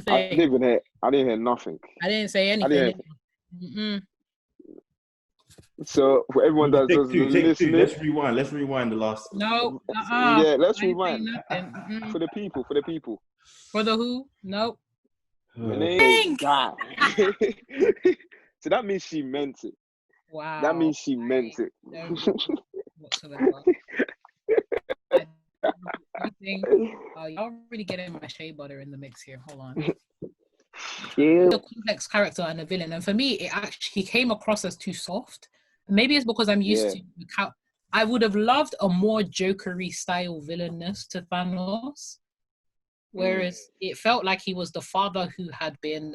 I didn't hear nothing. I didn't say anything. Mm-mm. So for everyone that's just listening, let's rewind the last. No. Yeah, let's rewind. For the people. For the who? Nope. God. So that means she meant it. Wow. That means she meant it. Whatsoever. Y'all really getting my shea butter in the mix here. Hold on. Yeah. The complex character and the villain, and for me, it actually came across as too soft. Maybe it's because I'm used to how I would have loved a more jokery style villainess to Thanos. Whereas it felt like he was the father who had been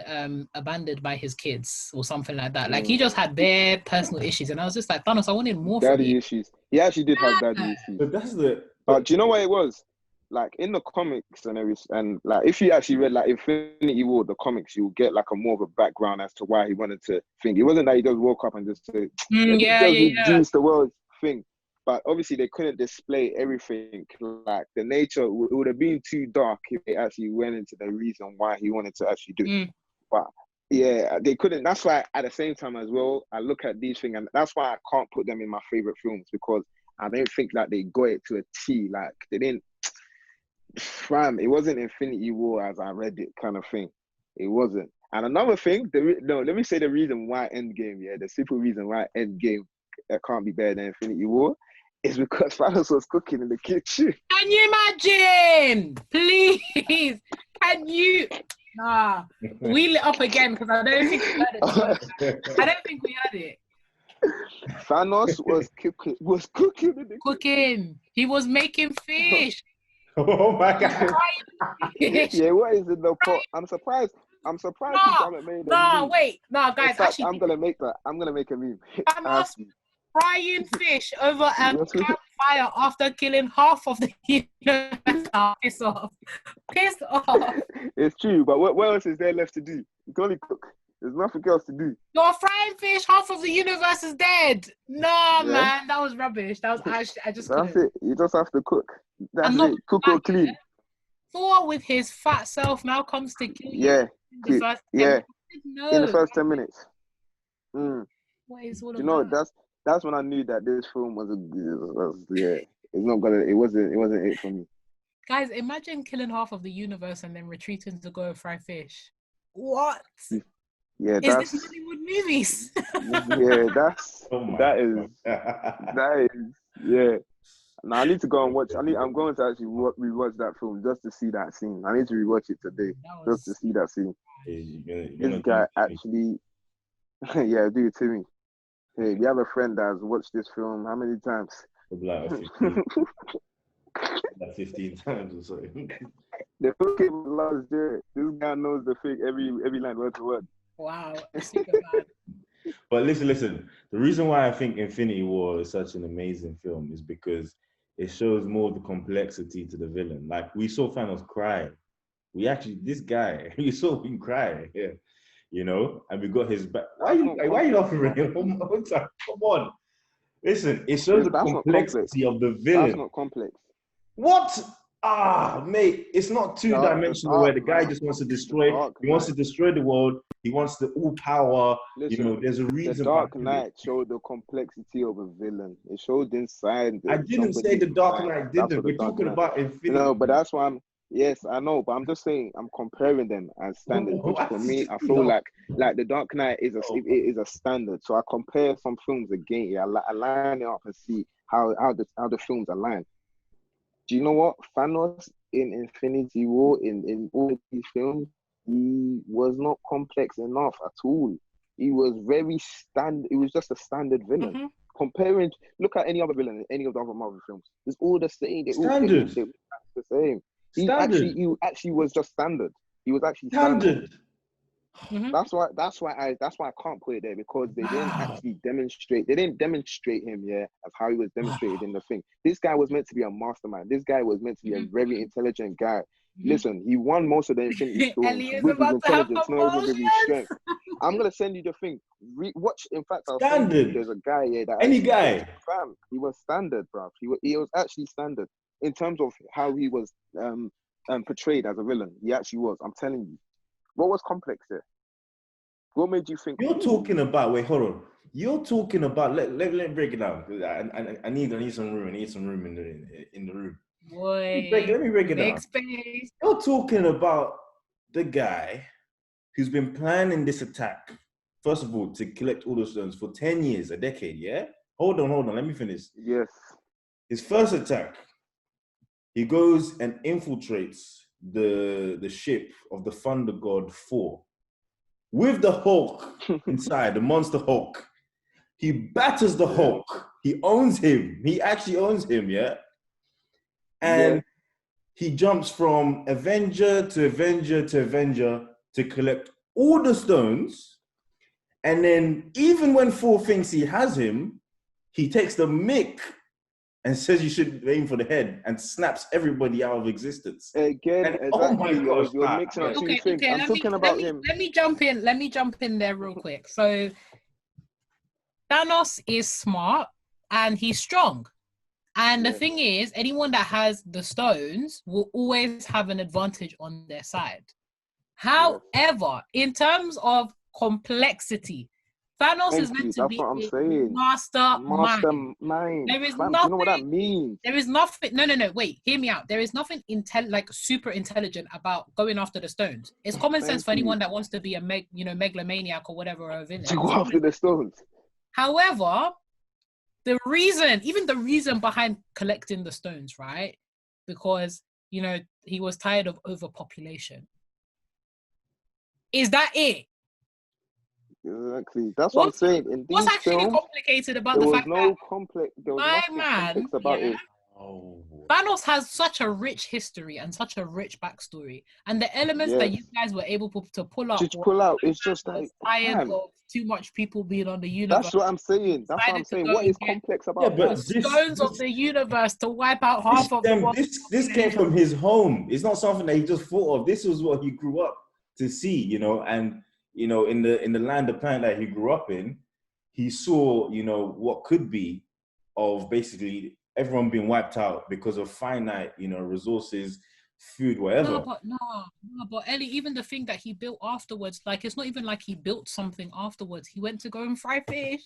abandoned by his kids or something like that. Like he just had bare personal issues, and I was just like, Thanos, I wanted more from you. Daddy issues. He actually did have daddy issues. But that's the. But do you know what it was? Like in the comics and everything, and like if you actually read like Infinity War, the comics, you'll get like a more of a background as to why he wanted to think. It wasn't that he just woke up and just say, reduce the world thing. But obviously they couldn't display everything. Like the nature, it would have been too dark if they actually went into the reason why he wanted to actually do it. But yeah, they couldn't. That's why at the same time as well, I look at these things, and that's why I can't put them in my favorite films, because I don't think that they got it to a T. Like they didn't. Fam, it wasn't Infinity War as I read it, kind of thing. It wasn't. And another thing, let me say the reason why Endgame, the simple reason why Endgame can't be better than Infinity War is because Thanos was cooking in the kitchen. Can you imagine? Please, can you? Nah, wheel it up again, because I don't think we had it. I don't think we had it. Thanos was cooking in the kitchen. He was making fish. Oh my God! Yeah, what is in the pot? I'm surprised people haven't made a meme. Guys. In fact, actually, I'm gonna make a meme. Thanos frying fish over a campfire after killing half of the universe. Piss off. It's true, but what else is there left to do? You can only cook. There's nothing else to do. You're frying fish, half of the universe is dead. No, man, that was rubbish. That was actually, That's it. You just have to cook. That's it. Cook or clean. Thor with his fat self now comes to kill you. In the first 10 minutes. What is all you know, that's when I knew that this film it wasn't it for me. Guys, imagine killing half of the universe and then retreating to go fry fish. What? Yeah, is this Hollywood movies? That is. Now I need to go and watch. I'm going to actually rewatch that film just to see that scene. I need to rewatch it today just to see that scene. This guy actually, do it to me. Hey, we have a friend that has watched this film how many times? Like 15 times or so. The film came last year. This guy knows the thing every line word to word. Wow, super bad. But listen. The reason why I think Infinity War is such an amazing film is because it shows more of the complexity to the villain. Like we saw Thanos cry. This guy, we saw him cry. Yeah. You know, and we got his back. Why are you laughing, Ray? Come on. Listen, it shows the complexity of the villain. That's not complex. What? Mate, it's not two-dimensional where the guy just wants to destroy. He wants to destroy the world. He wants the all power. Listen, there's a reason. The Dark Knight showed the complexity of a villain. It showed inside. I didn't say the Dark Knight didn't. We're talking about Infinity. No, but that's why Yes, I know, but I'm just saying I'm comparing them as standards. Which for me, I feel like the Dark Knight is a standard. So I compare some films again. I line it up and see how the films align. Do you know what? Thanos in Infinity War, in all these films, he was not complex enough at all. He was very standard. It was just a standard villain. Mm-hmm. Comparing, look at any other villain in any of the other Marvel films. It's all the same. Standard. They're the same. He actually was just standard. He was actually standard. Mm-hmm. That's why I can't put it there, because they didn't actually demonstrate. They didn't demonstrate him, as how he was demonstrated in the thing. This guy was meant to be a mastermind. This guy was meant to be a very intelligent guy. Mm-hmm. Listen, he won most of the Infinity Stones with his intelligence, not even with his strength. I'm gonna send you the thing. Watch. In fact, there's a guy here that any guy. Fam, he was standard, bro. He was actually standard in terms of how he was portrayed as a villain. He actually was. I'm telling you. What was complex there? What made you think? You're talking about. Wait, hold on. You're talking about. Let me break it down. I need some room. I need some room in the room. Boy, Let me break it down. make space. You're talking about the guy who's been planning this attack. First of all, to collect all the stones for 10 years, a decade. Yeah. Hold on. Let me finish. Yes. His first attack, he goes and infiltrates the ship of the Thunder God 4 with the Hulk inside, the Monster Hulk. He batters the Hulk. He owns him. He actually owns him, yeah? And he jumps from Avenger to Avenger to Avenger to collect all the stones. And then even when Thor thinks he has him, he takes the mick and says you should aim for the head and snaps everybody out of existence. Again, and, exactly. Oh my gosh, you're mixing up two things. I'm talking about him. Let me jump in there real quick. So Thanos is smart and he's strong. And the thing is, anyone that has the stones will always have an advantage on their side. However, in terms of complexity, Thanos is meant to be a mastermind. There is nothing. You know what that means? There is nothing. No. Wait, hear me out. There is nothing super intelligent about going after the stones. It's common sense for anyone that wants to be a megalomaniac or whatever, or a villain. To go after the stones. However, the reason behind collecting the stones, right? Because he was tired of overpopulation. Is that it? Exactly. That's what I'm saying. In these what's actually films, complicated about the fact that there was nothing complex about it. Thanos has such a rich history and such a rich backstory, and the elements that you guys were able to pull out. It's just like tired of too much people being on the universe. That's what I'm saying. What is complex about the stones of the universe to wipe out half of the world? This came from his home. It's not something that he just thought of. This was what he grew up to see, and in the land, the planet that he grew up in, he saw, what could be of basically everyone being wiped out because of finite, resources, food, whatever. No, but Ellie, even the thing that he built afterwards, like, it's not even like he built something afterwards. He went to go and fry fish.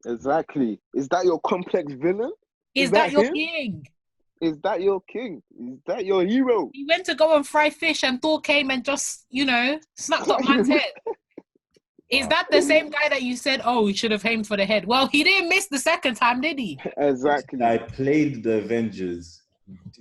Exactly. Is that your complex villain? Is that your king? Is that your king? Is that your hero? He went to go and fry fish and Thor came and just, snapped up man's head. Is that the same guy that you said, he should have aimed for the head? Well, he didn't miss the second time, did he? Exactly. I played the Avengers,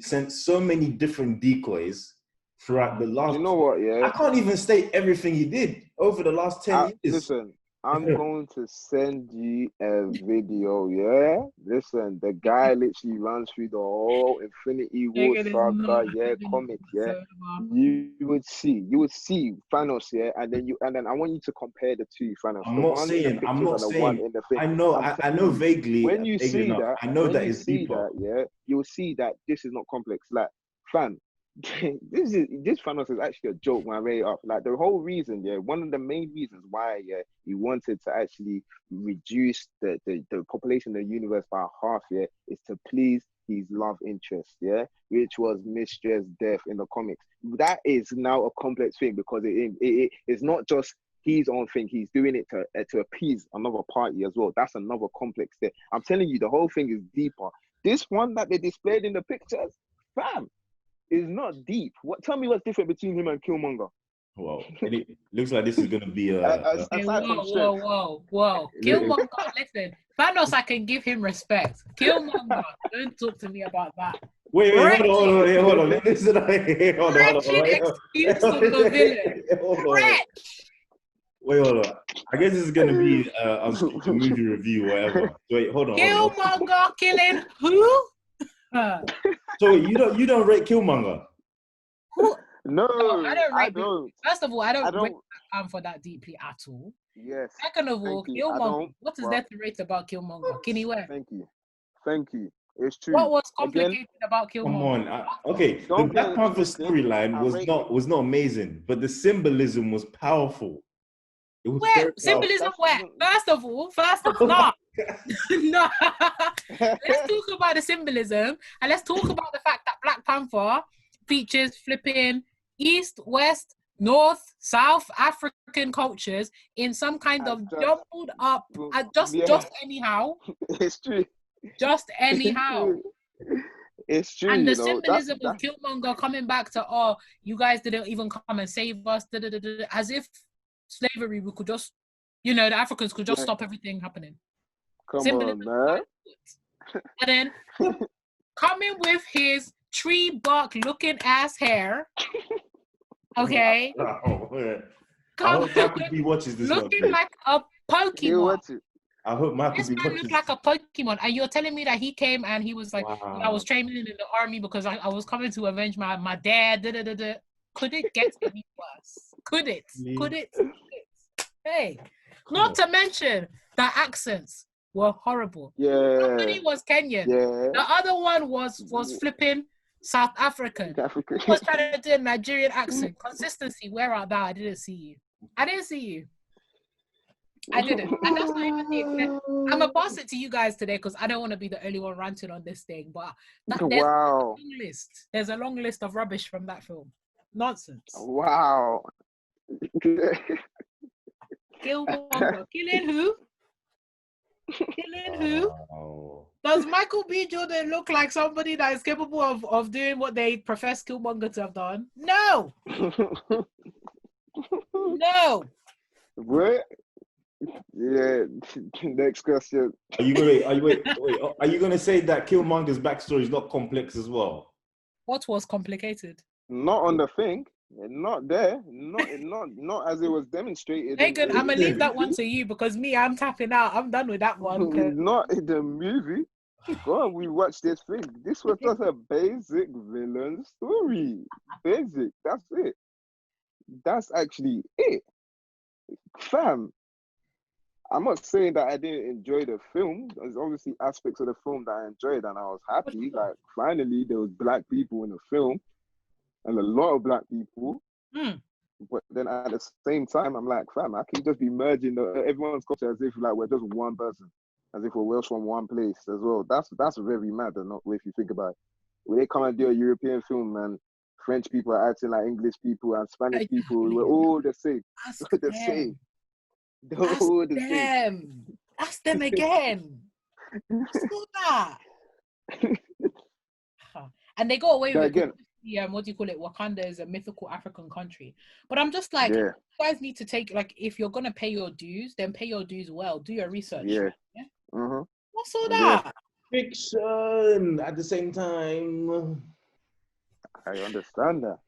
sent so many different decoys throughout the last... You know what, I can't even state everything he did over the last 10 years. Listen, I'm going to send you a video, yeah? Listen, the guy literally runs through the whole Infinity War saga, comic, yeah? You would see Thanos, yeah? And then I want you to compare the two Thanos. I'm not saying. I know vaguely. When you see that, deeper. you'll see that this is not complex. Like, fam, this Thanos is actually a joke, man. Way up. Like, the whole reason, one of the main reasons why, he wanted to actually reduce the population of the universe by half, is to please his love interest, which was Mistress Death in the comics. That is now a complex thing because it's not just his own thing. He's doing it to appease another party as well. That's another complex thing. I'm telling you, the whole thing is deeper. This one that they displayed in the pictures, fam, is not deep. Tell me what's different between him and Killmonger. Well, it looks like this is going to be whoa. Killmonger, listen. Thanos, I can give him respect. Killmonger, don't talk to me about that. Wait, hold on. Listen, hold on. Excuse of the villain. Wait, hold on. I guess this is going to be unscripted movie review, whatever. Wait, hold on. Killmonger killing who? So you don't rate Killmonger? No, I don't. First of all, I don't rate Black for that deeply at all. Yes. Second of all, Killmonger. What is there to rate about Killmonger? Kinney, where? Thank you. It's true. What was complicated about Killmonger? Come on. Okay, the Black Panther storyline was not amazing, but the symbolism was powerful. It was symbolism where? First of all, no. No. Let's talk about the symbolism and let's talk about the fact that Black Panther features flipping East, West, North, South African cultures in some kind of jumbled up, just anyhow. It's true. Just anyhow. It's true. And the symbolism of Killmonger coming back to, oh, you guys didn't even come and save us, as if slavery, we could just, the Africans could just stop everything happening. Come on, man. And then coming with his tree bark looking ass hair. Okay. I hope Michael B watches this. Looking like a Pokemon. I hope Michael B watches. This man looked like a Pokemon, and you're telling me that he came and he was like, wow. I was training in the army because I was coming to avenge my dad. Could it get any worse? Could it? Could it? Hey, not to mention the accents were horrible. Yeah. Somebody was Kenyan. Yeah. The other one was flipping South African. He was trying to do a Nigerian accent. Consistency, where art thou? I didn't see you. I didn't. And that's not even the extent. I'm going to pass it to you guys today because I don't want to be the only one ranting on this thing. But there's a long list. There's a long list of rubbish from that film. Nonsense. Wow. Killmonger. Killing who? Killing who? Does Michael B. Jordan look like somebody that is capable of doing what they profess Killmonger to have done? No. No. What? Yeah. Next question. Are you gonna say that Killmonger's backstory is not complex as well? What was complicated? Not on the thing. Not there. Not as it was demonstrated. Megan, I'm gonna leave that one to you because I'm tapping out. I'm done with that one. Not in the movie. Go on, we watched this thing. This was just a basic villain story. Basic. That's it. That's actually it. Fam. I'm not saying that I didn't enjoy the film. There's obviously aspects of the film that I enjoyed and I was happy. Like, finally, there was black people in the film and a lot of black people. But then at the same time, I'm like, fam, I can just be merging everyone's culture as if like we're just one person, as if we're Welsh from one place as well. That's very mad, not if you think about it. When they come and do a European film and French people are acting like English people and Spanish people, we're all the same. We're the same. That's them again. Still that. And they got away with it. What do you call it? Wakanda is a mythical African country. But I'm just like, you guys need to take, like, if you're going to pay your dues, then pay your dues well. Do your research. Yeah. What's all that? Fiction at the same time. I understand that.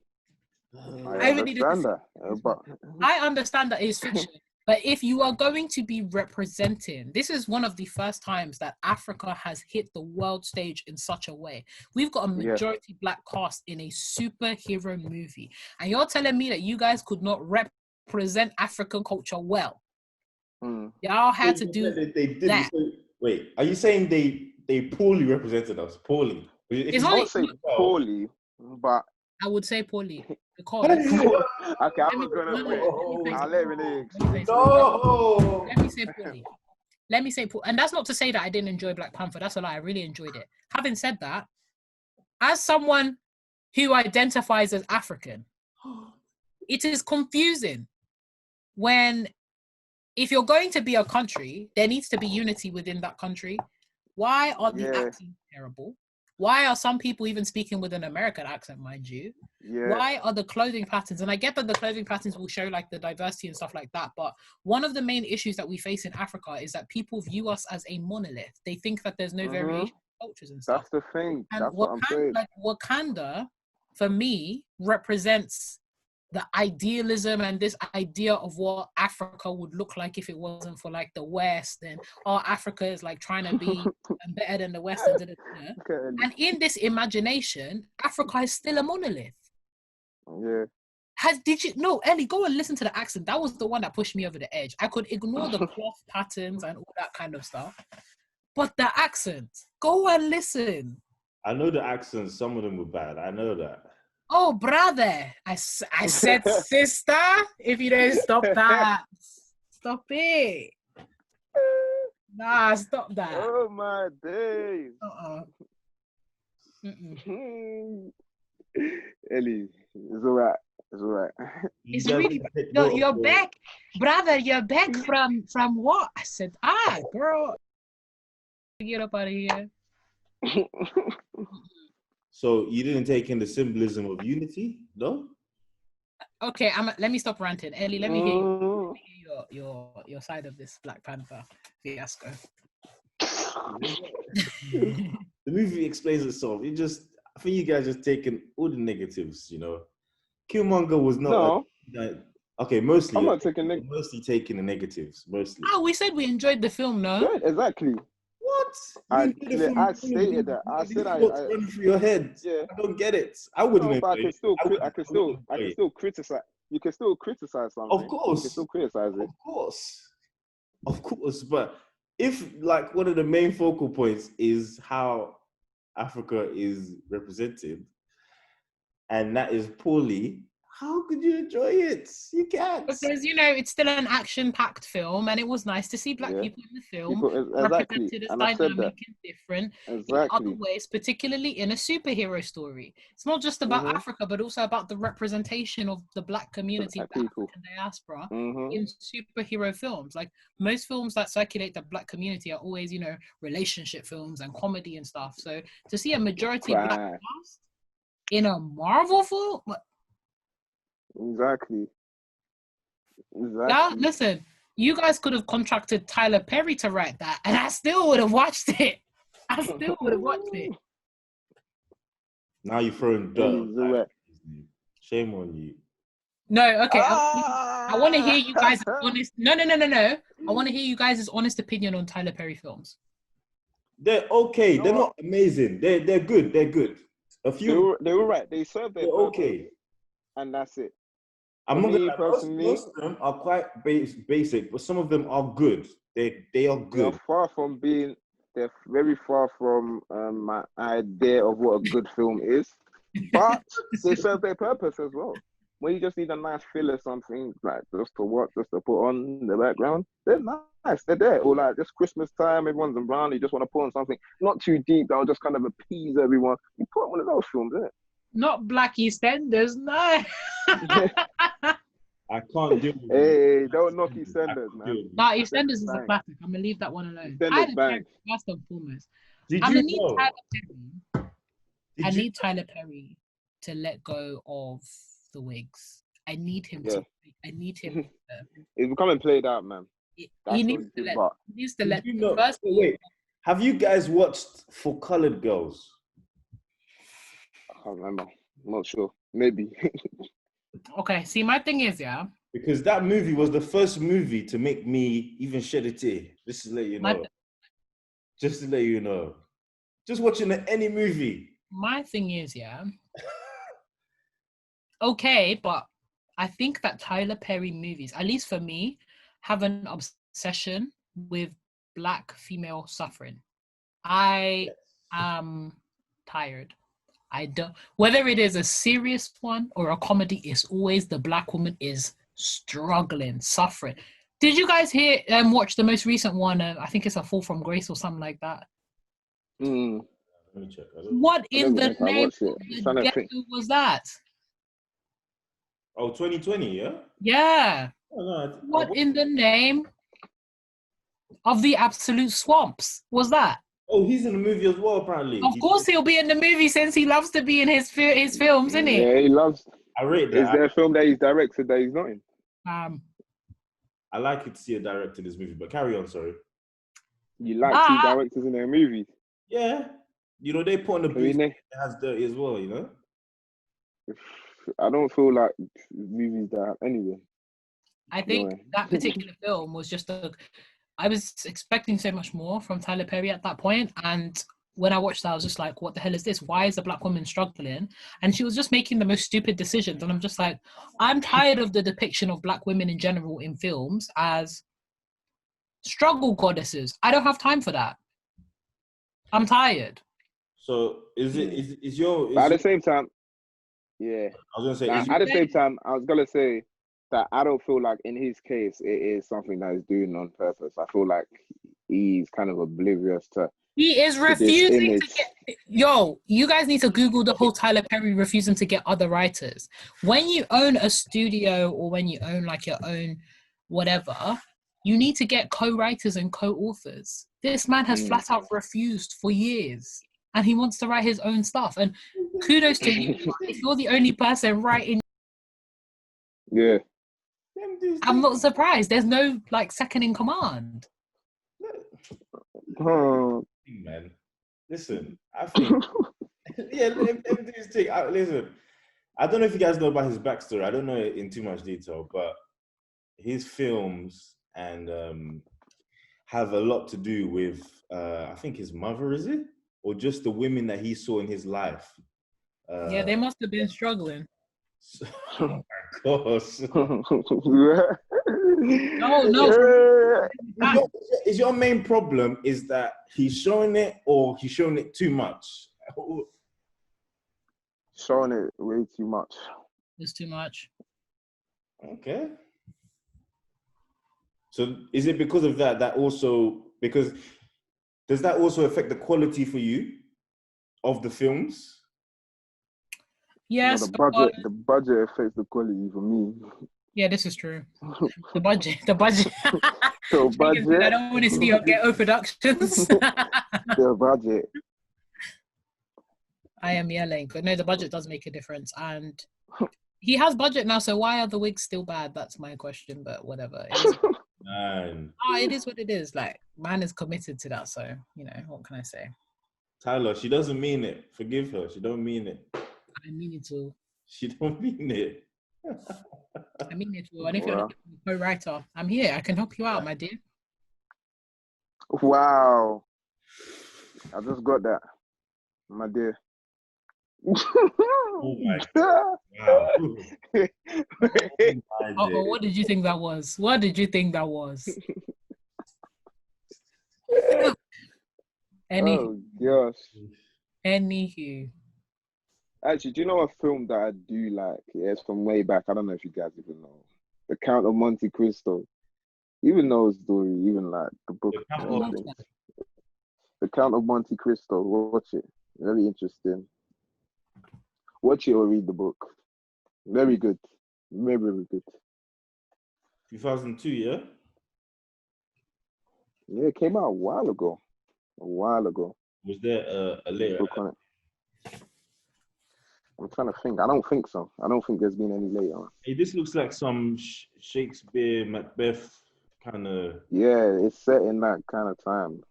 I understand that it's fiction. But if you are going to be representing, this is one of the first times that Africa has hit the world stage in such a way. We've got a majority black cast in a superhero movie. And you're telling me that you guys could not represent African culture well. Y'all had to do that. Wait, are you saying they poorly represented us? Poorly? It's not saying poorly, but... I would say poorly. Because okay, I'm not gonna I'll let Renee. No. Let me say poorly. And that's not to say that I didn't enjoy Black Panther. That's a lie. I really enjoyed it. Having said that, as someone who identifies as African, it is confusing when, if you're going to be a country, there needs to be unity within that country. Why are the accents terrible? Why are some people even speaking with an American accent, mind you? Why are the clothing patterns? And I get that the clothing patterns will show like the diversity and stuff like that. But one of the main issues that we face in Africa is that people view us as a monolith. They think that there's no variation in cultures and stuff. That's the thing. And that's what I'm saying. Like Wakanda, for me, represents the idealism and this idea of what Africa would look like if it wasn't for like the West, and Africa is like trying to be better than the West. And in this imagination, Africa is still a monolith. Ellie, go and listen to the accent. That was the one that pushed me over the edge. I could ignore the cloth patterns and all that kind of stuff, but the accent, go and listen. I know the accents, some of them were bad. I know that. Oh, brother, I said sister, if you don't stop that. Stop it. Nah, stop that. Oh, my days. Ellie, it's all right. It's all right. It's really you're back, brother. You're back from what? I said, girl, get up out of here. So you didn't take in the symbolism of unity, no? Okay, let me stop ranting, Ellie. Let me hear your side of this Black Panther fiasco. The movie explains itself. I think you guys just taking all the negatives, you know. Killmonger was not. No. Okay, mostly. I'm not taking mostly taking the negatives, mostly. Oh, we said we enjoyed the film, no? Yeah, exactly. What? I stated that. I said I running through your head. Yeah. I don't get it. I wouldn't. No, but I can still criticize. You can still criticize something. Of course. You can still criticize it. Of course. But if like one of the main focal points is how Africa is represented, and that is poorly, how could you enjoy it? You can't. Because, you know, it's still an action-packed film, and it was nice to see Black people in the film represented as dynamic and different in other ways, particularly in a superhero story. It's not just about Africa, but also about the representation of the Black community, the African diaspora, in superhero films. Like, most films that circulate the Black community are always, you know, relationship films and comedy and stuff. So to see a majority Black cast in a Marvel film... Exactly. Yeah, listen, you guys could have contracted Tyler Perry to write that, and I still would have watched it. Now you're throwing dirt. Shame on you. No, okay. I want to hear you guys' honest. No. I want to hear you guys' honest opinion on Tyler Perry films. They're okay. They're not amazing. They're good. They're good. A few. They were right. They serve their purpose, okay, and that's it. I'm not gonna personally. Most of them are quite basic, but some of them are good. They are good. They're very far from my idea of what a good film is, but they serve their purpose as well. When you just need a nice filler, something like just to put on in the background, they're nice. They're there. Or like just Christmas time, everyone's around. You just want to put on something not too deep that'll just kind of appease everyone. You put one of those films, innit? Not Black EastEnders, no. I can't do it. Hey, don't knock EastEnders, man. No, EastEnders is a classic. I'm gonna leave that one alone. First and foremost. I need Tyler Perry to let go of the wigs. I need him to. It's becoming played out, man. He needs to let. Wait, have you guys watched For Colored Girls? I can't remember. I'm not sure. Maybe. Okay, see, my thing is, because that movie was the first movie to make me even shed a tear. Just to let you know. Just watching any movie. My thing is, okay, but I think that Tyler Perry movies, at least for me, have an obsession with Black female suffering. I am tired. I don't, whether it is a serious one or a comedy, it's always the Black woman is struggling, suffering. Did you guys watch the most recent one? I think it's A Fall from Grace or something like that. Let me check. What in the name of the ghetto was that? Oh, 2020, yeah? Yeah. What in the name of the absolute swamps was that? Oh, he's in the movie as well, apparently. Of course he'll be in the movie since he loves to be in his films, isn't he? Yeah, he loves. I rate that. Is there a film that he's directed that he's not in? I like it to see a director in this movie, but carry on, sorry. You like to see directors in their movies? Yeah. You know, they put on the boots that has dirty as well, you know? I don't feel like movies that anyway. I think that particular film was just I was expecting so much more from Tyler Perry at that point, and when I watched that, I was just like, what the hell is this? Why is a Black woman struggling? And she was just making the most stupid decisions, and I'm just like, I'm tired of the depiction of Black women in general in films as struggle goddesses. I don't have time for that. I'm tired. So at the same time, yeah. I was gonna say at the same time, I was gonna say that I don't feel like in his case it is something that he's doing on purpose. I feel like he's kind of oblivious to He is refusing to get. Yo, you guys need to Google the whole Tyler Perry refusing to get other writers. When you own a studio or when you own like your own whatever, you need to get co-writers and co-authors. This man has flat out refused for years, and he wants to write his own stuff. And kudos to you if you're the only person writing. Yeah. I'm not surprised. There's no like second in command. Man, listen, I think yeah, let me do his thing. Listen, I don't know if you guys know about his backstory. I don't know it in too much detail, but his films and have a lot to do with I think his mother, is it, or just the women that he saw in his life. Yeah, they must have been struggling. Oh my gosh. No. Is your main problem is that he's showing it or he's showing it too much? Showing it way too much. It's too much. Okay. So is it because of that also, because does that also affect the quality for you of the films? Yes. The budget affects the quality for me. Yeah, this is true. The budget. So budget. I don't want to see your ghetto productions. The budget. I am yelling, but no, the budget does make a difference, and he has budget now. So why are the wigs still bad? That's my question. But whatever. It is what it is. Like, man is committed to that. So what can I say? Tyler, she doesn't mean it. Forgive her. She don't mean it. I mean it to. She don't mean it. I mean it to. And if you're looking for a co-writer, I'm here. I can help you out, my dear. Wow. I just got that, my dear. Oh my God. Wow. What did you think that was? What did you think that was? Oh gosh. Anywho. Actually, do you know a film that I do like? Yeah, it's from way back. I don't know if you guys even know. The Count of Monte Cristo. Even know his story, even like the book. The Count of Monte Cristo. Watch it. Very interesting. Watch it or read the book. Very good. Very, very good. 2002, yeah? Yeah, it came out a while ago. Was there a later book on it? I'm trying to think. I don't think so. I don't think there's been any later on. Hey, this looks like some Shakespeare, Macbeth kind of... Yeah, it's set in that kind of time.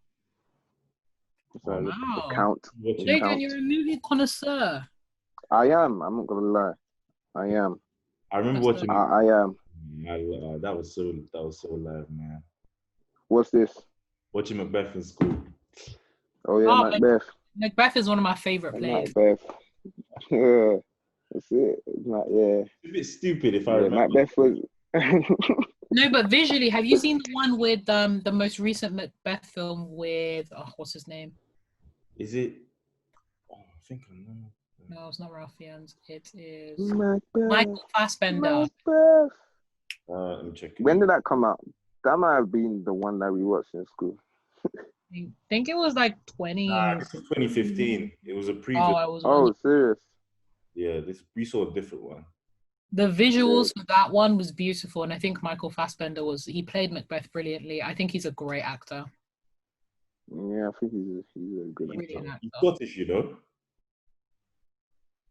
So wow. The Count. Jagan, you're a movie connoisseur. I am. I'm not going to lie. I am. I remember watching... I am. That was so live, man. What's this? Watching Macbeth in school. Oh, yeah, Macbeth. Macbeth is one of my favorite plays. Macbeth. Yeah, that's it. It's a bit stupid if I remember. Macbeth was... No, but visually, have you seen the one with the most recent Macbeth film with what's his name? Is it? Oh, I think I know. No, it's not Ralph Fiennes. It is Macbeth. Michael Fassbender. Macbeth. Let me check. When did that come out? That might have been the one that we watched in school. I think it was like 2015. It was a previous. Oh, serious? Yeah, we saw a different one. The visuals for that one was beautiful, and I think Michael Fassbender he played Macbeth brilliantly. I think he's a great actor. Yeah, I think he's a good actor. He's Scottish, you know?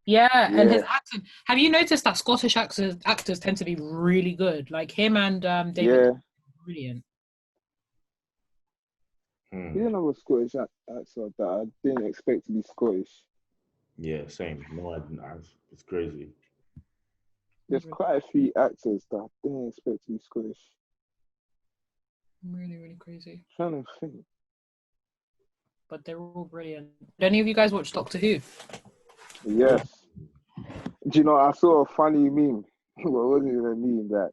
Yeah, and his accent. Have you noticed that Scottish actors tend to be really good? Like him and David. Brilliant. You know a Scottish actor that I didn't expect to be Scottish. Yeah, same. No, I didn't. It's crazy. There's quite a few actors that I didn't expect to be Scottish. Really, really crazy. I'm trying to think. But they're all brilliant. Did any of you guys watch Doctor Who? Yes. Do you know, I saw a funny meme. What was it a meme that?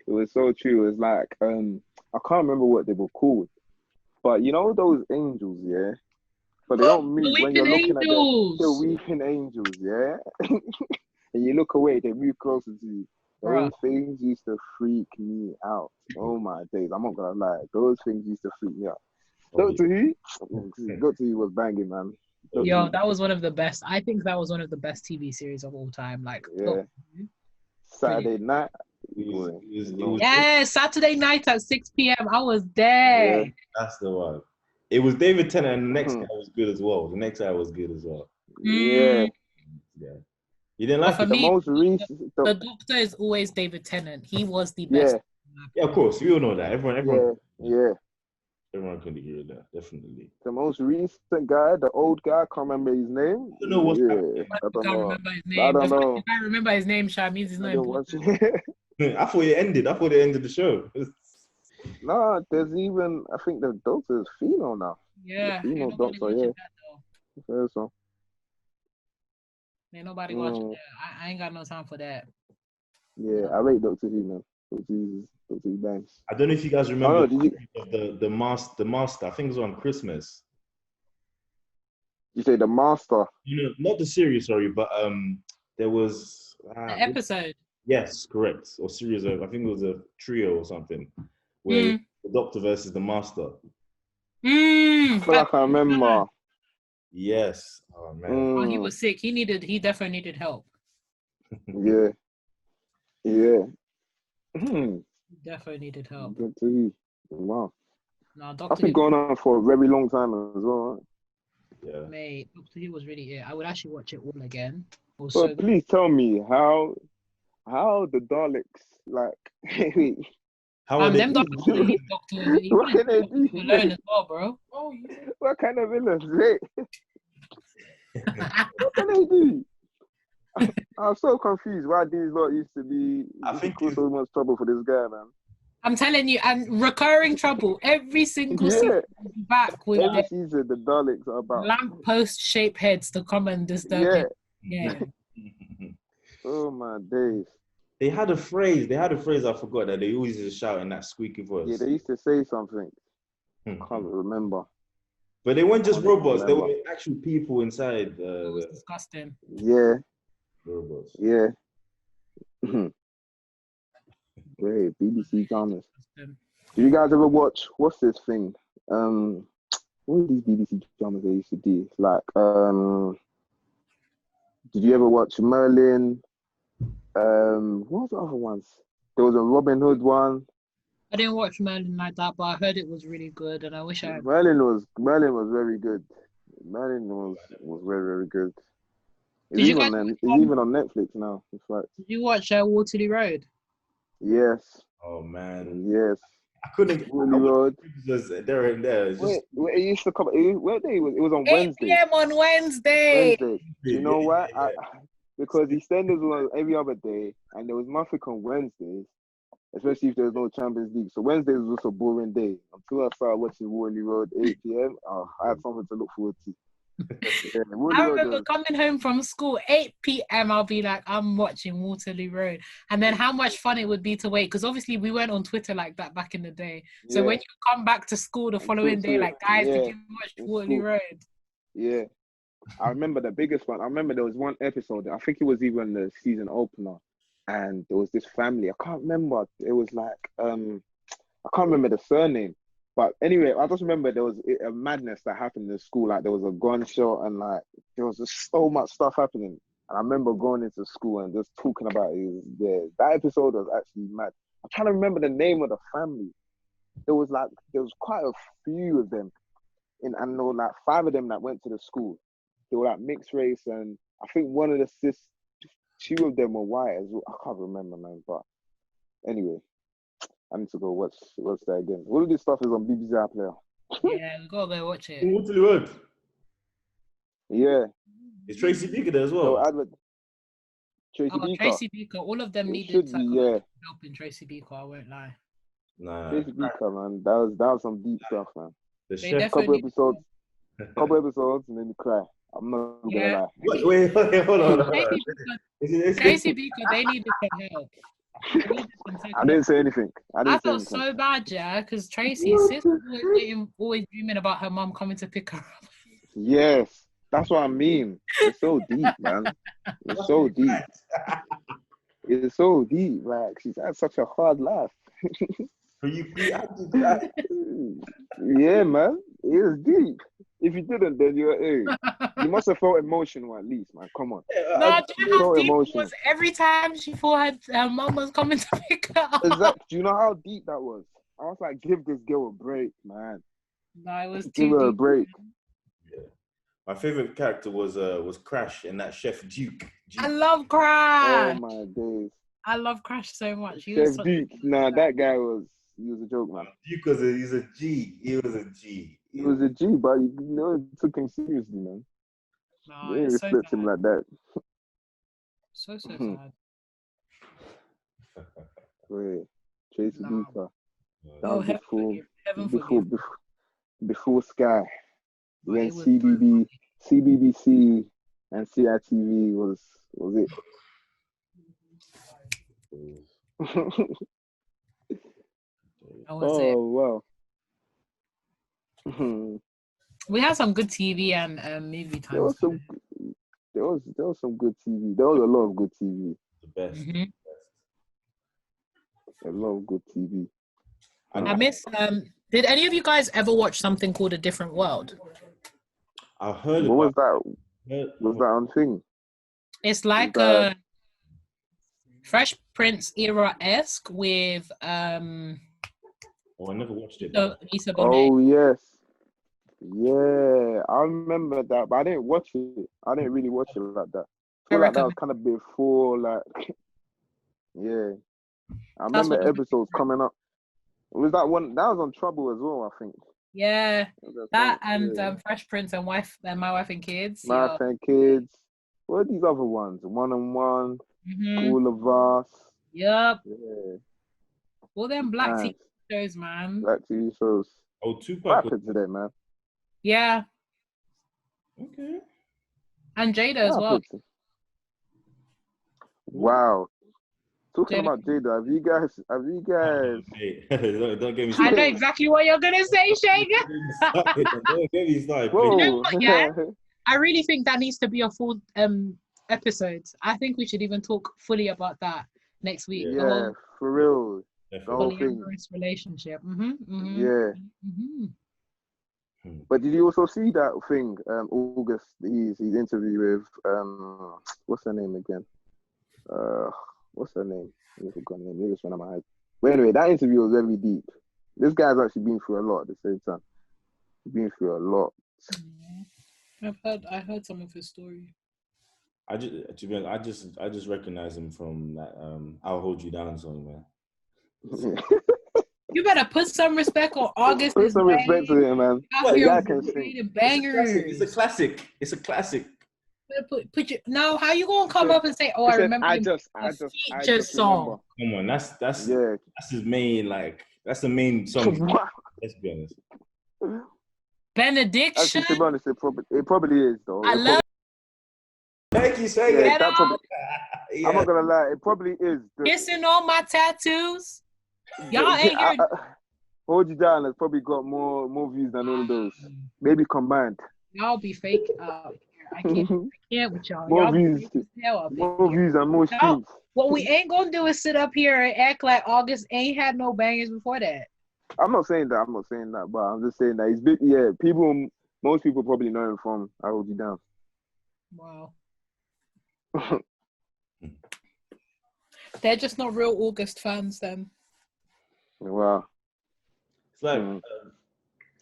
It was so true. It was like, I can't remember what they were called. But you know those angels, yeah? But they don't move when you're looking at them. The weeping angels, yeah? And you look away, they move closer to you. Those things used to freak me out. Oh my days, I'm not gonna lie. Those things used to freak me out. Doctor Who? Doctor Who was banging, man. Yo, that was one of the best. I think that was one of the best TV series of all time. Like, yeah. Saturday night. Yeah, Saturday night at 6 p.m. I was there. Yeah, that's the one. It was David Tennant, and the next guy was good as well. The next guy was good as well. Yeah. Yeah. You didn't like for it? Me, the Doctor is always David Tennant. He was the best. Yeah, of course. We all know that. Everyone. Yeah. Everyone can agree with that, definitely. The most recent guy, the old guy, I can't remember his name. I don't know what's remember his name. I don't know. If I remember his name, Sha, means he's not important. I thought it ended. I thought it ended the show. No, there's even, I think the Doctor is female now. Yeah. The female Doctor, yeah. So. Ain't nobody watching that. I ain't got no time for that. Yeah, I rate Doctor Who, man. Doctor Who bangs. I don't know if you guys remember the Master. I think it was on Christmas. You say the Master? You know, not the series, sorry, but there was an episode. Yes, correct. Or series of, I think it was a trio or something, where the Doctor versus the Master. I feel like I remember. Yes. Oh man. Oh, he was sick. He definitely needed help. Yeah. Definitely needed help. Doctor Who. Wow. No, Doctor I've been going on for a very long time as well. Yeah. Mate, Doctor Who was really it. I would actually watch it all again. Also, but please tell me how the Daleks like. How are them Daleks are the Doctor. What can they do? Learn as well, bro. Oh, yeah. What kind of villains? What can they do? I'm so confused why these lot used to be. I think cause so much trouble for this guy, man. I'm telling you, and recurring trouble every single season. Back with every season, the Daleks are about lamppost shaped heads to come and disturb him. Yeah. Oh my days. They had a phrase. I forgot that they always used to shout in that squeaky voice. Yeah, they used to say something. I can't remember. But they weren't just robots. They were actual people inside. It was disgusting. Yeah. Robots. Yeah. Great. BBC dramas. Do you guys ever watch, what's this thing? What are these BBC dramas they used to do? Like, did you ever watch Merlin? What was the other ones? There was a Robin Hood one. I didn't watch Merlin like that, but I heard it was really good, and I wish I had. Merlin was very good. Merlin was very, very good. It's even on Netflix now. In fact. Did you watch Waterloo Road? Yes. Oh man. Yes. I couldn't. Waterloo Road. Just there and there. Wait, it used to come. What day was it? It was on 8 Wednesday. 8 p.m. on Wednesday. You know what? Because EastEnders was every other day, and there was nothing on Wednesdays, especially if there was no Champions League. So Wednesdays was just a boring day until I started watching Waterloo Road 8 p.m. I had something to look forward to. I remember coming home from school 8 p.m. I'll be like, I'm watching Waterloo Road, and then how much fun it would be to wait, because obviously we weren't on Twitter like that back in the day. So when you come back to school the following day, like, guys, did you watch Waterloo Road? Yeah. I remember the biggest one. I remember there was one episode, I think it was even the season opener, and there was this family. I can't remember. It was like, I can't remember the surname. But anyway, I just remember there was a madness that happened in school. Like, there was a gunshot, and like, there was just so much stuff happening. And I remember going into school and just talking about it. Yeah, that episode was actually mad. I'm trying to remember the name of the family. There was quite a few of them. And there were like 5 of them that went to the school. They were like mixed race, and I think one of the sisters, 2 of them were white as well. I can't remember, man. But anyway, I need to go watch that again. All of this stuff is on BBC iPlayer. Yeah, go there, watch it. Waterloo Road. Yeah. Is Tracy Beaker there as well? Tracy Beaker. All of them needed help in Tracy Beaker, I won't lie. Nah. Tracy Beaker, man. That was some deep stuff, man. The couple episodes, and then you cry. I'm not gonna lie. Wait, hold on. Tracy Beaker, they needed some help. I didn't say anything. I felt so bad, yeah, because Tracy's sister was always dreaming about her mum coming to pick her up. Yes, that's what I mean. It's so deep, man. It's so deep. It's so deep. Like, she's had such a hard life. You acted that. Yeah, man. It was deep. If you didn't, then you must have felt emotional at least, man. Come on. No, do you know how so deep it emotional. was? Every time she thought her mum was coming to pick her up. Exactly. Do you know how deep that was? I was like, give this girl a break, man. No, it was Give too her a deep. break. Yeah. My favorite character was Crash and that Chef Duke. I love Crash. Oh my days. I love Crash so much. He Chef was Duke. Nah, that guy was a joke, man. Duke he's a G. He was a G. He was a G, but you know, took him seriously, man. No, They didn't it's so respect sad. him like that. So sad. Wait, Tracy Nah. Beaker. That Oh, was heaven forgive. before Sky. But When it was so CBBC and CITV was it. That was it. Wow. We had some good TV and movie There times. was some good TV. There was a lot of good TV. The best. Mm-hmm. A lot of good TV. I miss. Did any of you guys ever watch something called A Different World? I heard What was about that? Was that on thing? It's like a Fresh Prince era-esque with Oh, I never watched it. Lisa Bonet. Oh yes. Yeah, I remember that, but I didn't watch it. I didn't really watch it like that. I feel like that was kind of before, like, yeah. I remember episodes coming up. Was that one? That was on Trouble as well, I think. Yeah, that and Fresh Prince and My Wife and Kids. My Wife and Kids. What are these other ones? One on One, All of Us. Yep. Yeah. All them black TV shows, man. Black TV shows. Oh, Tupac. What happened to that, man? Yeah. Okay. And Jada as well. Wow. Talking about Jada, have you guys? Don't get me started. I know exactly what you're gonna say, Shagan. Don't get me started. You know what, yeah? I really think that needs to be a full episode. I think we should even talk fully about that next week. Yeah, for real. The whole thing. Relationship. Yeah. But did you also see that thing? August, his interview with what's her name again? What's her name? I forgot her name. Maybe it's one of my head. But anyway, that interview was very deep. This guy's actually been through a lot at the same time. He's been through a lot. I heard some of his story. I just recognize him from that "I'll Hold You Down" song, man. You better put some respect on August. Put some respect to him, man. Yeah, can sing. Bangers. It's a classic. It's a classic. Put your, no, how you gonna come up and say, "Oh, I remember"? I just song. Come on, that's his main, like, that's the main song. Let's be honest. Benediction. Actually, to be honest, it probably is though. I love. Thank you, Shagan. I'm not gonna lie, it probably is. Kissing all my tattoos. Y'all ain't hearing. Hold You Down has probably got more views than all of those. Maybe combined. Y'all be fake. I can't with y'all. More y'all views. More views and more streams. What we ain't gonna do is sit up here and act like August ain't had no bangers before that. I'm not saying that, but I'm just saying that he's big. Yeah, most people probably know him from "I Hold You Down." Wow. They're just not real August fans then. Wow. It's like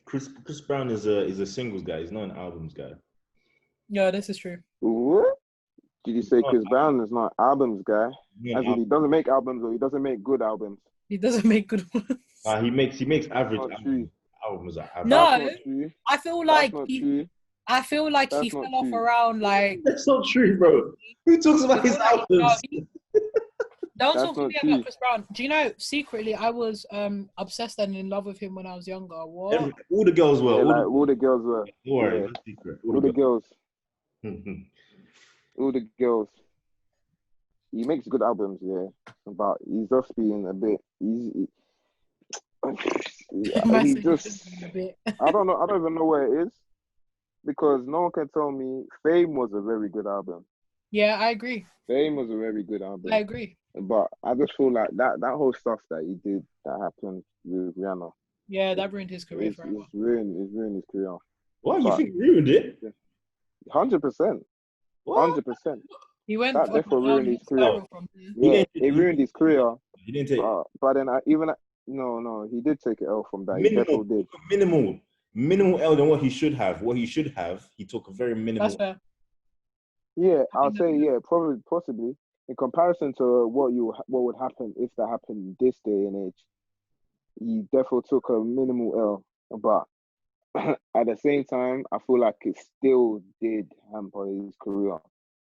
Chris Brown is a singles guy. He's not an albums guy. Yeah, this is true. What? Did you say Chris Brown is not albums guy? As in, he doesn't make albums, or he doesn't make good albums. He doesn't make good ones. He makes average albums. No, I feel like he fell off around like. That's not true, bro. Who talks about his albums? Don't talk to me about Chris Brown. Do you know, secretly, I was obsessed and in love with him when I was younger. What? All the girls were. All the girls were. Don't worry, that's secret. All the girls. All the girls. He makes good albums, yeah. But he's just being a bit. He's just. I don't know. I don't even know where it is, because no one can tell me. Fame was a very good album. Yeah, I agree. Fame was a very good album. I agree. But I just feel like that whole stuff that he did that happened with Rihanna, Yeah, that ruined his career forever. It's ruined his career. What, you think ruined it? 100%. 100%. He went That definitely ruined his career. from there. Yeah, it ruined his career. He didn't take but then no, he did take an L from that. He definitely did. Minimal L than what he should have. What he should have, he took a very minimal. That's fair. Yeah, I'll say probably, possibly in comparison to what would happen if that happened this day and age. He definitely took a minimal L, but at the same time, I feel like it still did hamper his career.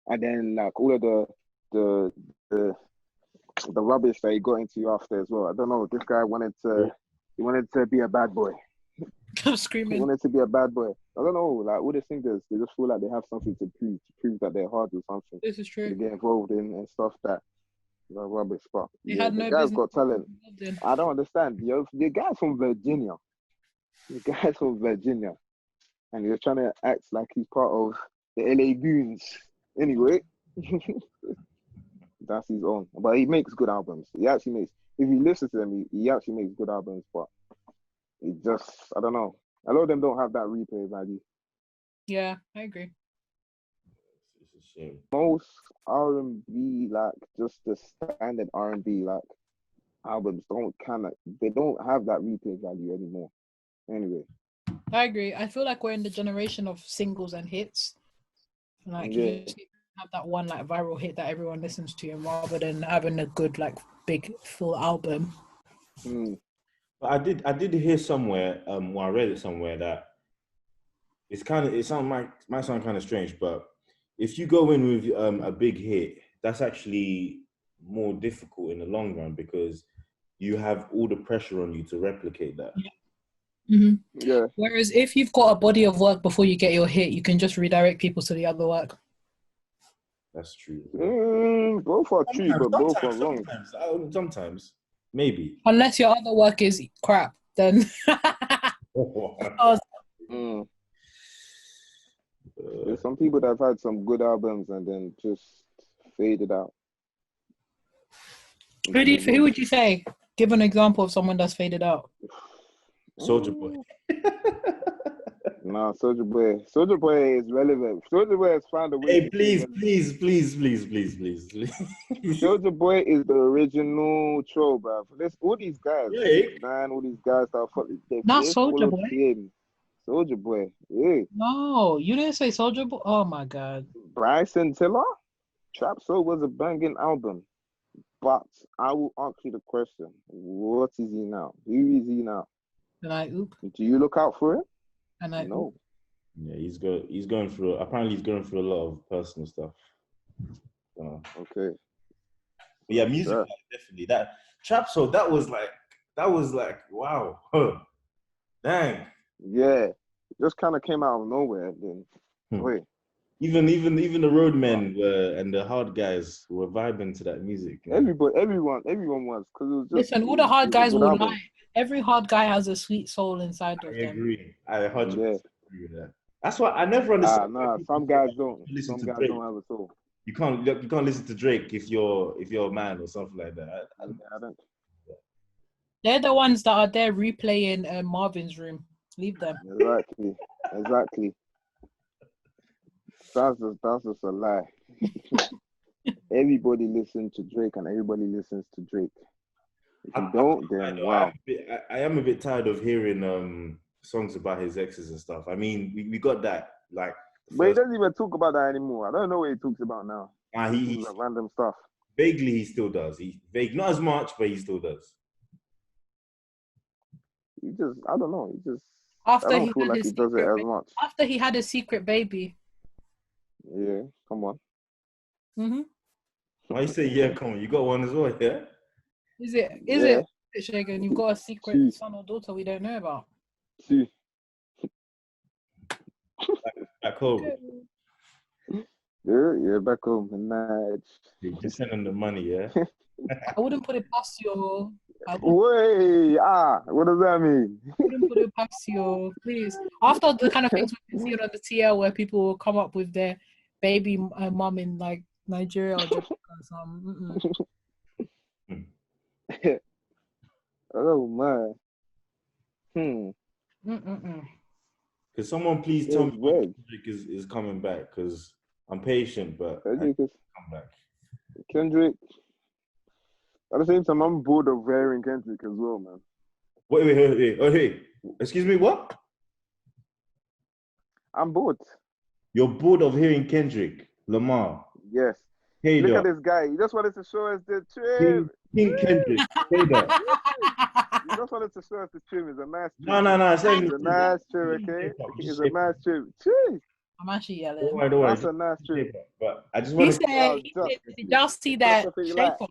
And then like all of the rubbish that he got into after as well. I don't know. This guy wanted to be a bad boy. I'm screaming. He wanted to be a bad boy. I don't know. Like all the singers, they just feel like they have something to prove that they're hard or something. This is true. They get involved in and stuff that rubbish. But He had no the guy's business. got talent. I don't understand. The guy's from Virginia. And you're trying to act like he's part of the LA Goons. Anyway, that's his own. But he makes good albums. He actually makes. If you listen to them, he actually makes good albums. But it just, I don't know. A lot of them don't have that replay value. Yeah, I agree. It's a shame. Most R&B, like just the standard R&B, like albums don't have that replay value anymore. Anyway. I agree. I feel like we're in the generation of singles and hits. Like you just have that one like viral hit that everyone listens to, and rather than having a good like big full album. But I did hear somewhere, I read it somewhere that might sound kind of strange, but if you go in with a big hit, that's actually more difficult in the long run because you have all the pressure on you to replicate that. Yeah. Mm-hmm. Yeah. Whereas if you've got a body of work before you get your hit, you can just redirect people to the other work. That's true. Both are true, but both are wrong. Sometimes, maybe. Unless your other work is crap, then. There's some people that have had some good albums and then just faded out. Who would you say? Give an example of someone that's faded out. Soulja Boy. Nah, Soulja Boy. Soulja Boy is relevant. Soulja Boy has found a way. Hey, please. Soulja Boy is the original troll, bro. All these guys, all these guys that are not Soulja Boy. Soulja Boy, yeah. No, you didn't say Soulja Boy. Oh my God. Bryson Tiller, Trap Soul was a banging album, but I will ask you the question: what is he now? Who is he now? Do you look out for it? No. Yeah, he's going through. Apparently, he's going through a lot of personal stuff. Okay. But yeah, music definitely. That Trap Soul, that was like wow, dang. Yeah, it just kind of came out of nowhere. Then wait. Even the roadmen and the hard guys were vibing to that music. Everyone was, because it was just. Listen, all the hard guys will lie. Every hard guy has a sweet soul inside of them. I agree. I 100% agree with that. That's why I never understand. Some guys don't. Some guys don't have a soul. You can't listen to Drake if you're a man or something like that. I don't. They're the ones that are there replaying Marvin's Room. Leave them. Exactly. That's just a lie. Everybody listens to Drake and everybody listens to Drake. If you don't, then wow. I am a bit tired of hearing songs about his exes and stuff. I mean, we got that like. But he doesn't even talk about that anymore. I don't know what he talks about now. He's random stuff. Vaguely, he still does. Not as much, but he still does. I don't know. After I don't feel like he does it as much. After he had a secret baby. Yeah, come on. Why you say yeah? Come on, you got one as well, yeah? Is it, Shagan? You've got a secret son or daughter we don't know about. See. Back home. Yeah, back home. Nice. You're just sending the money, yeah? I wouldn't put it past you. What does that mean? I wouldn't put it past you, please. After the kind of things we see on the TL where people will come up with their baby mom in like Nigeria or Japan or something. Oh man. Could someone please tell me when Kendrick is coming back? Because I'm patient, but Kendrick I come back. Kendrick. At the same time, I'm bored of hearing Kendrick as well, man. Wait. Excuse me, what? I'm bored. You're bored of hearing Kendrick Lamar? Yes. Hey, look at this guy. He just wanted to show us the trim. King Kendrick. Hey, He just wanted to show us the trim. It's a nice No. trim. It's a nice trim, okay? It's a nice trim. Jeez. I'm actually yelling. Don't worry. That's a nice trim. But I just want to say, did y'all see that shape up?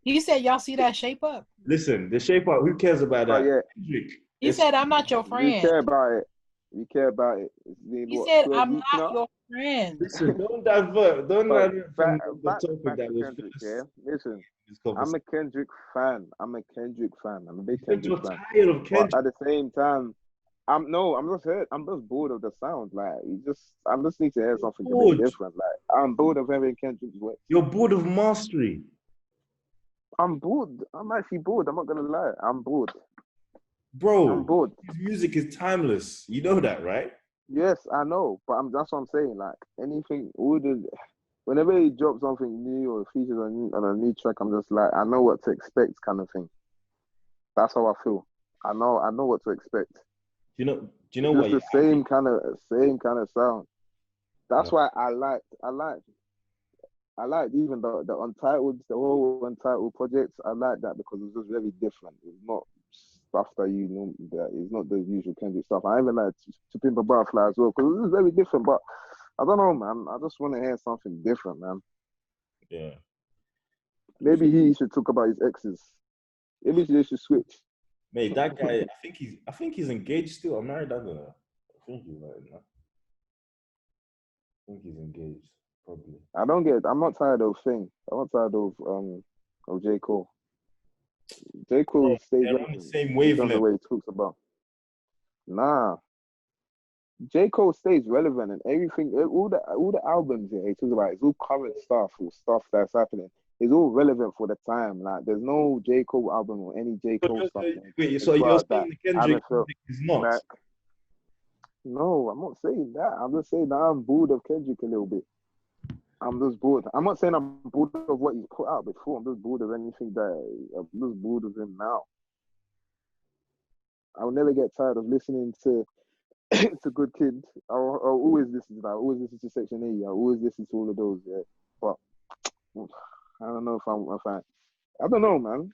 He said, y'all see that shape up? Listen, the shape up, who cares about that? Yeah. He said, I'm not your friend. You care about it. He said, I'm not your friend. Listen, don't divert. Don't divert from the topic that was Kendrick, yeah? Listen, I'm a Kendrick fan. I'm a big Kendrick fan. Tired of Kendrick. But at the same time, I'm just bored of the sound. Like, I just need to hear something a bit different. Like, I'm bored of hearing Kendrick's work. You're bored of mastery. I'm bored. I'm actually bored. I'm not gonna lie. I'm bored. Bro, I'm bored. His music is timeless. You know that, right? Yes, I know. But that's what I'm saying. Like, whenever he drops something new or features on a new track, I'm just like, I know what to expect, kind of thing. That's how I feel. I know what to expect. Do you know what? Just the same kind of sound. That's why I liked even the Untitled, the whole Untitled projects. I like that because it's just very different. It's not stuff that you know. It's not the usual Kendrick stuff. I even like to Pimp a Butterfly as well because it's very different. But I don't know, man. I just want to hear something different, man. Yeah. Maybe he should talk about his exes. Maybe they should switch. Mate, that guy. I think he's engaged still. I'm married. I don't know. I think he's married now. I think he's engaged. Probably. I'm not tired of thing. I'm not tired of J. Cole. J. Cole stays on the same wavelength. The way he talks about. Nah. J. Cole stays relevant and everything, all the albums he talks about, it's all current stuff or stuff that's happening. It's all relevant for the time. Like, there's no J. Cole album or any J. Cole stuff. Wait, so you're saying the Kendrick is not? Like, no, I'm not saying that. I'm just saying that I'm bored of Kendrick a little bit. I'm just bored. I'm not saying I'm bored of what he's put out before. I'm just bored of anything I'm just bored of him now. I'll never get tired of listening to Good Kid. I'll always listen to that. I'll always listen to Section 80. I'll always listen to all of those, yeah. But I don't know if I don't know, man.